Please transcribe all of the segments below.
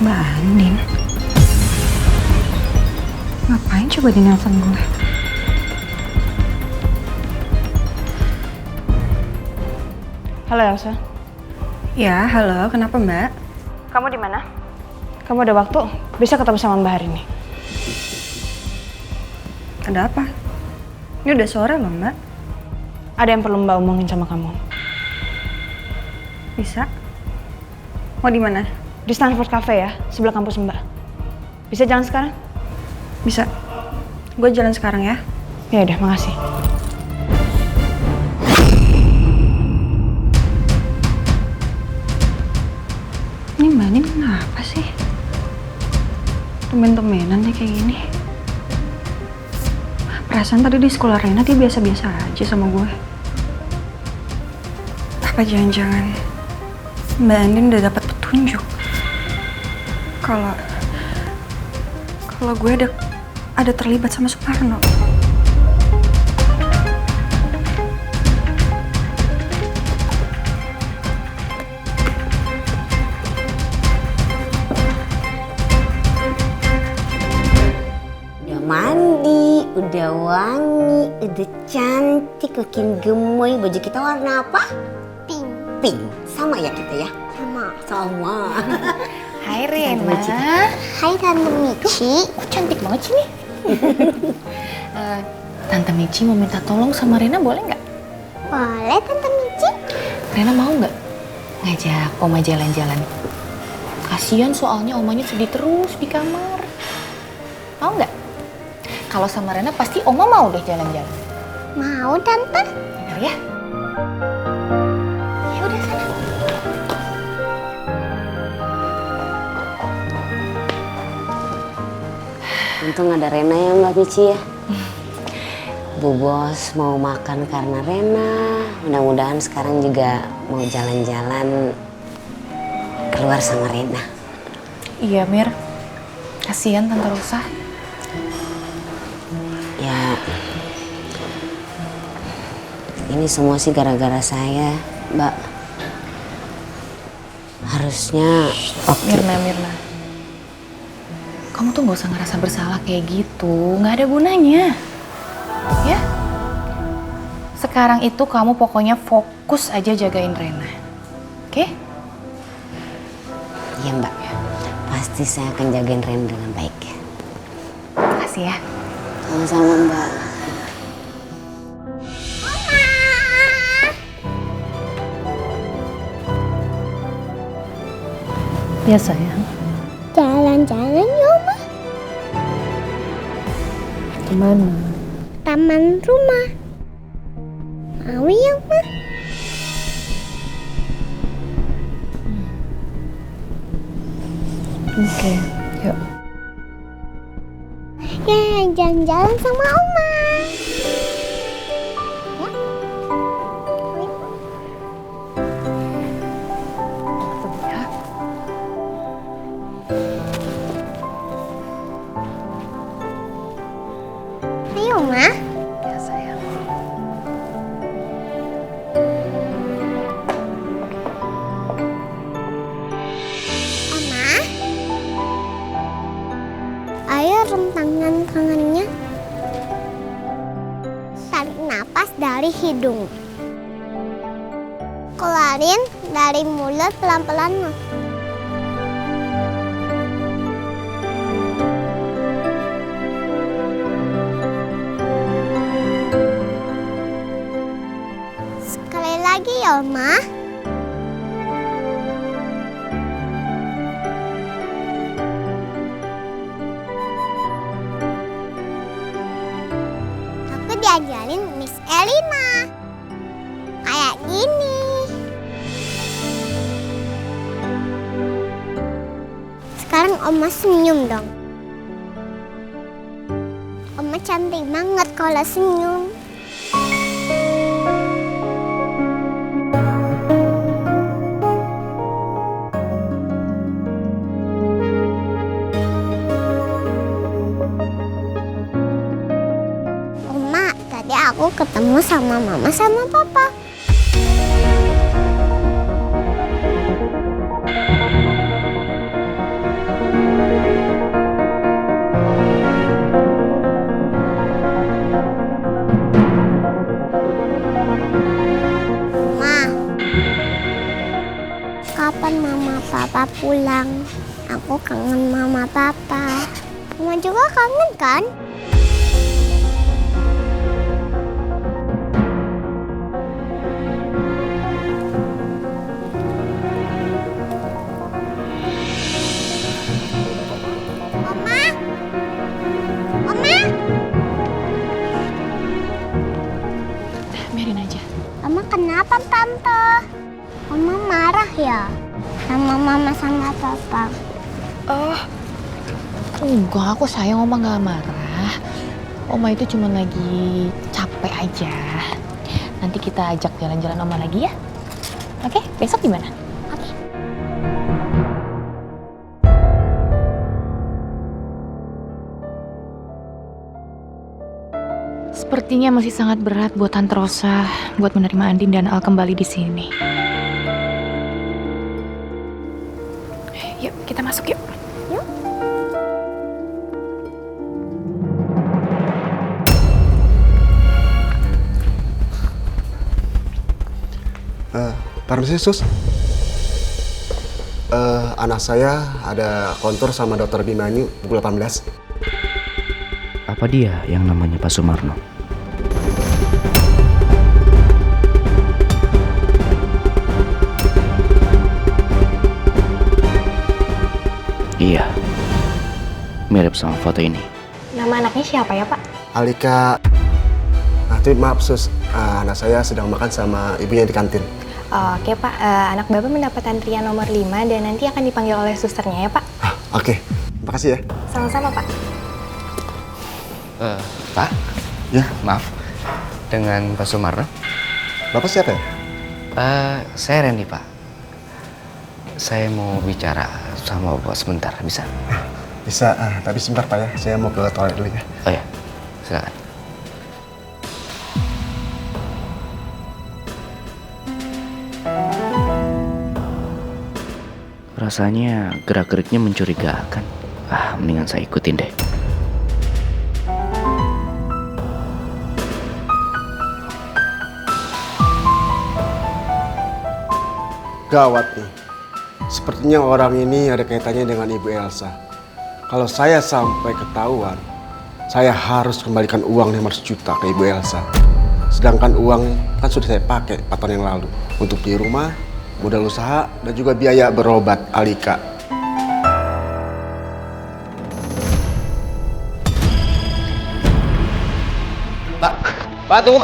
Mbak Andin? Ngapain coba di nelfon gue? Halo Elsa. Ya, halo. Kenapa Mbak? Kamu di mana? Kamu ada waktu? Bisa ketemu sama Mbak hari ini? Ada apa? Ini udah sore loh Mbak. Ada yang perlu Mbak omongin sama kamu. Bisa? Mau di mana? Di Stanford Cafe ya, sebelah kampus Mbak. Bisa jalan sekarang? Bisa. Gue jalan sekarang ya. Ya udah, makasih. Ini Mbak Andin kenapa sih? Temen-temenan deh kayak gini. Perasaan tadi di sekolah Rena dia biasa-biasa aja sama gue. Apa jangan-jangan Mbak Andin udah dapat petunjuk kalau gue ada terlibat sama Sumarno. Udah mandi, udah wangi, udah cantik, makin gemoy. Baju kita warna apa? Pink. Pink. Sama ya kita ya? Sama. Hai Rena. Hai Tante Michi. Kok cantik banget sih nih? Tante Michi mau minta tolong sama Rena, boleh nggak? Boleh Tante Michi? Rena mau nggak ngajak Oma jalan-jalan? Kasian soalnya omanya sedih terus di kamar. Mau nggak? Kalau sama Rena pasti Oma mau deh jalan-jalan. Mau Tante? Benar ya? Ya udah sana. Untung ada Rena ya Mbak Michi ya. Bu Bos mau makan karena Rena. Mudah-mudahan sekarang juga mau jalan-jalan keluar sama Rena. Iya Mir, kasian Tante Rosa. Ya, ini semua sih gara-gara saya, Mbak. Harusnya Mirna. Kamu tuh gak usah ngerasa bersalah kayak gitu, gak ada gunanya. Ya? Sekarang itu kamu pokoknya fokus aja jagain Rena. Oke? Iya Mbak, pasti saya akan jagain Rena dengan baik. Makasih ya. Sama-sama Mbak. Ya sayang. Jalan-jalan yuk Ma. Kemana? Taman rumah. Mau ya Ma? Oke, yuk. Ya, jalan-jalan sama Oma. Ya. Ayo Ma. Ya sayang. Oma. Ayo rentangkan tangannya. Tarik napas dari hidung. Keluarin dari mulut pelan-pelan Ma. Sekali lagi ya Ma. Aku diajarin Miss Elina. Kayak gini. Sekarang Oma senyum dong. Oma cantik banget kalau senyum. Oma, tadi aku ketemu sama Mama sama Papa. kapan mama papa pulang. Aku kangen mama papa. Mama juga kangen kan? Mama? Mama? Biarin aja. Mama kenapa tante? Mama marah ya? Sama mama sama papa. Enggak, aku sayang Oma gak marah. Oma itu cuma lagi capek aja. Nanti kita ajak jalan-jalan Oma lagi ya. Oke, besok gimana? Oke. Sepertinya masih sangat berat buat Tante Rosa buat menerima Andin dan Al kembali di sini. Yuk, kita masuk yuk. Permisi sus, anak saya ada kontur sama dokter Bimanyu pukul 18. Apa dia yang namanya Pak Sumarno? Iya, mirip sama foto ini. Nama anaknya siapa ya, Pak? Alika, tapi maaf sus, anak saya sedang makan sama ibunya di kantin. Oke, Pak. Anak Bapak mendapat antrian nomor 5 dan nanti akan dipanggil oleh susternya ya, Pak. Oke, makasih ya. Sama-sama, Pak. Pak? Ya, Maaf, dengan Pak Sumarno? Bapak siapa ya? Saya Randy, Pak. Saya mau bicara sama Bapak sebentar, bisa? Bisa, tapi sebentar Pak ya, saya mau ke toilet dulu ya. Oh ya, silakan. Rasanya gerak-geriknya mencurigakan. Mendingan saya ikutin deh. Gawat nih. Sepertinya orang ini ada kaitannya dengan Ibu Elsa. Kalau saya sampai ketahuan, saya harus kembalikan uang 500 juta ke Ibu Elsa. Sedangkan uang kan sudah saya pakai 4 tahun yang lalu untuk beli rumah, modal usaha, dan juga biaya berobat Alika. Pak, tunggu.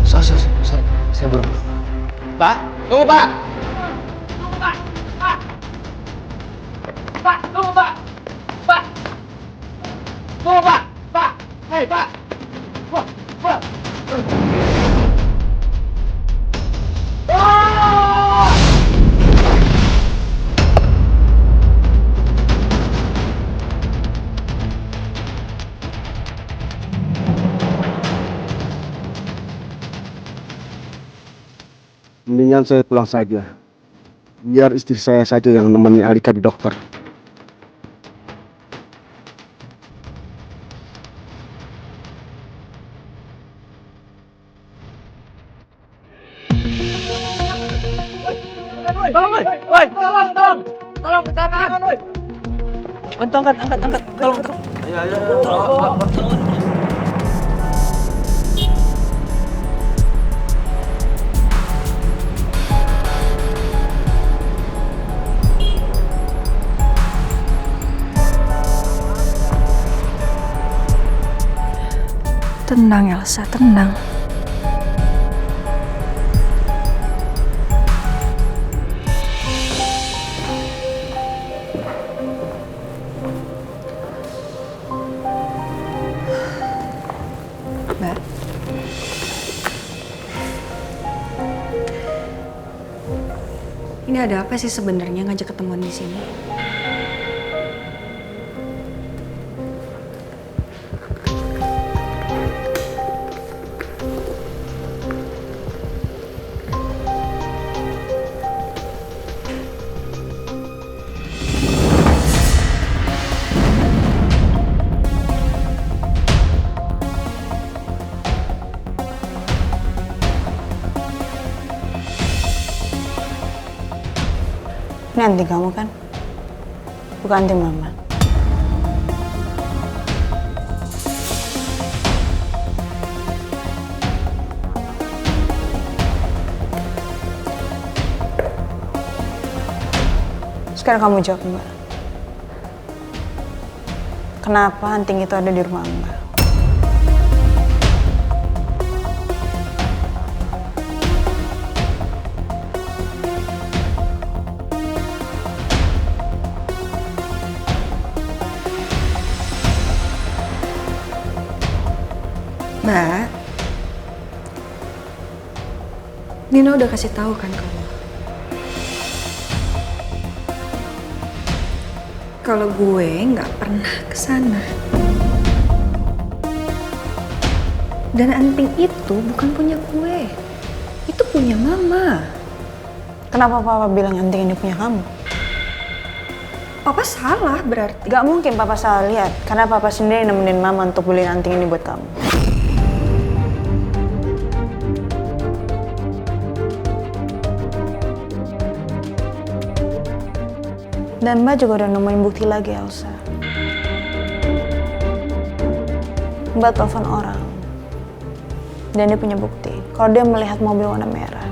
Sorry. Saya buru-buru. Pak, tunggu Pak. Mendingan saya pulang saja. Biar istri saya saja yang nemani Alika di dokter. Tenang Elsa, tenang. Mbak. Ini ada apa sih sebenarnya ngajak ketemuan di sini? Ini anting kamu kan? Bukan anting mama. Sekarang kamu jawab, Mbak. Kenapa anting itu ada di rumah Mbak? Mbak, Nino udah kasih tahu kan kamu kalau gue nggak pernah kesana. Dan anting itu bukan punya gue, itu punya mama. Kenapa papa bilang anting ini punya kamu? Papa salah berarti. Gak mungkin papa salah lihat, karena papa sendiri nemenin mama untuk beliin anting ini buat kamu. Dan Mbak juga udah nemuin bukti lagi, Elsa. Mbak telepon orang. Dan dia punya bukti kalau dia melihat mobil warna merah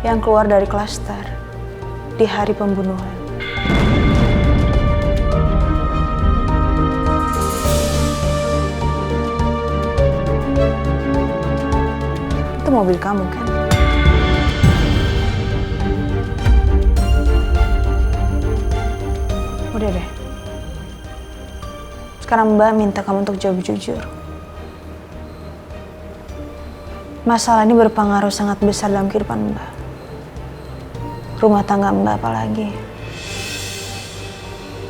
yang keluar dari klaster di hari pembunuhan. Itu mobil kamu kan? Udah deh. Sekarang Mbak minta kamu untuk jawab jujur. Masalah ini berpengaruh sangat besar dalam kehidupan Mbak. Rumah tangga Mbak apalagi.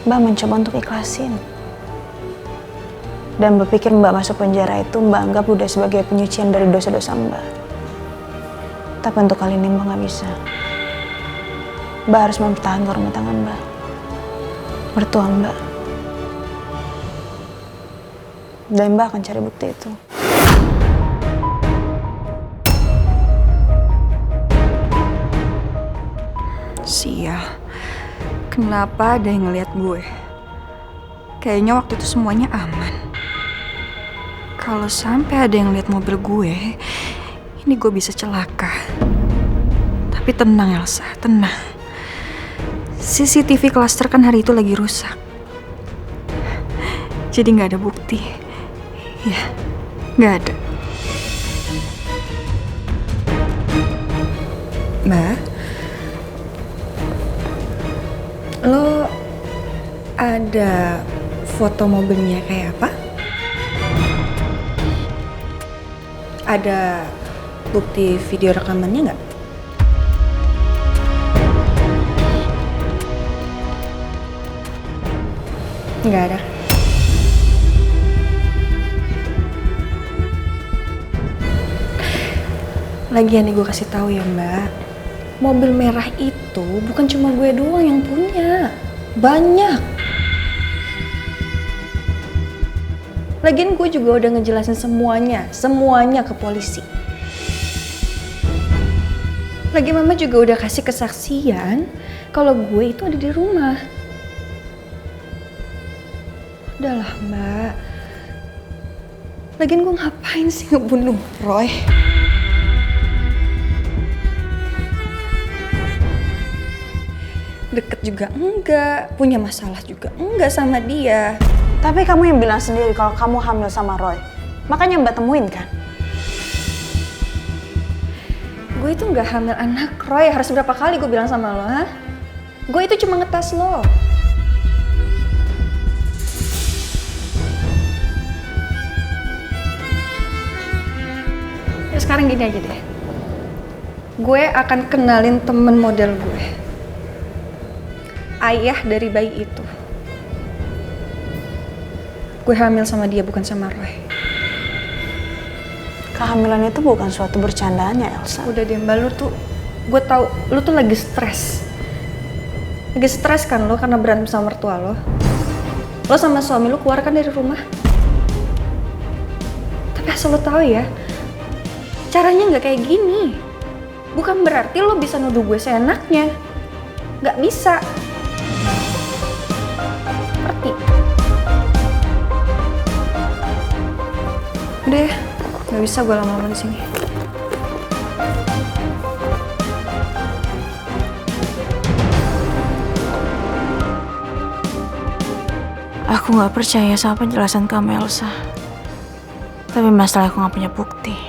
Mbak mencoba untuk ikhlasin. Dan berpikir Mbak masuk penjara itu Mbak anggap udah sebagai penyucian dari dosa-dosa Mbak. Tapi untuk kali ini Mbak nggak bisa. Mbak harus mempertahankan rumah tangga Mbak. Mertua Mbak. Dan Mbak akan cari bukti itu. Sial, kenapa ada yang ngeliat gue? Kayaknya waktu itu semuanya aman. Kalau sampai ada yang lihat mobil gue, ini gue bisa celaka. Tapi tenang Elsa, tenang. CCTV cluster kan hari itu lagi rusak. Jadi nggak ada bukti. Ya, nggak ada. Mbak, lo ada foto mobilnya kayak apa? Ada bukti video rekamannya nggak? Nggak ada. Lagian nih gue kasih tahu ya Mbak, mobil merah itu bukan cuma gue doang yang punya, banyak. Lagian gue juga udah ngejelasin semuanya ke polisi. Lagi mama juga udah kasih kesaksian kalau gue itu ada di rumah. Udahlah Mbak, lagian gue ngapain sih ngebunuh Roy? Deket juga enggak, punya masalah juga enggak sama dia. Tapi kamu yang bilang sendiri kalau kamu hamil sama Roy. Makanya Mbak temuin kan? Gue itu nggak hamil anak Roy. Harus berapa kali gue bilang sama lo, ha? Gue itu cuma ngetes lo. Ya sekarang gini aja deh. Gue akan kenalin temen model gue. Ayah dari bayi itu. Gue hamil sama dia, bukan sama Roy. Kehamilan itu bukan suatu bercandaan ya, Elsa. Udah deh Mbak, lu tuh, gue tahu lu tuh lagi stres. Lagi stres kan lo karena berantem sama mertua lo. Lo sama suami lo keluar kan dari rumah. Tapi asal lo tahu ya, caranya nggak kayak gini. bukan berarti lo bisa nuduh gue seenaknya. Gak bisa. Ngerti? Udah ya, gak bisa gue lama-lama di sini. Aku gak percaya sama penjelasan kamu, Elsa. Tapi masalah aku gak punya bukti.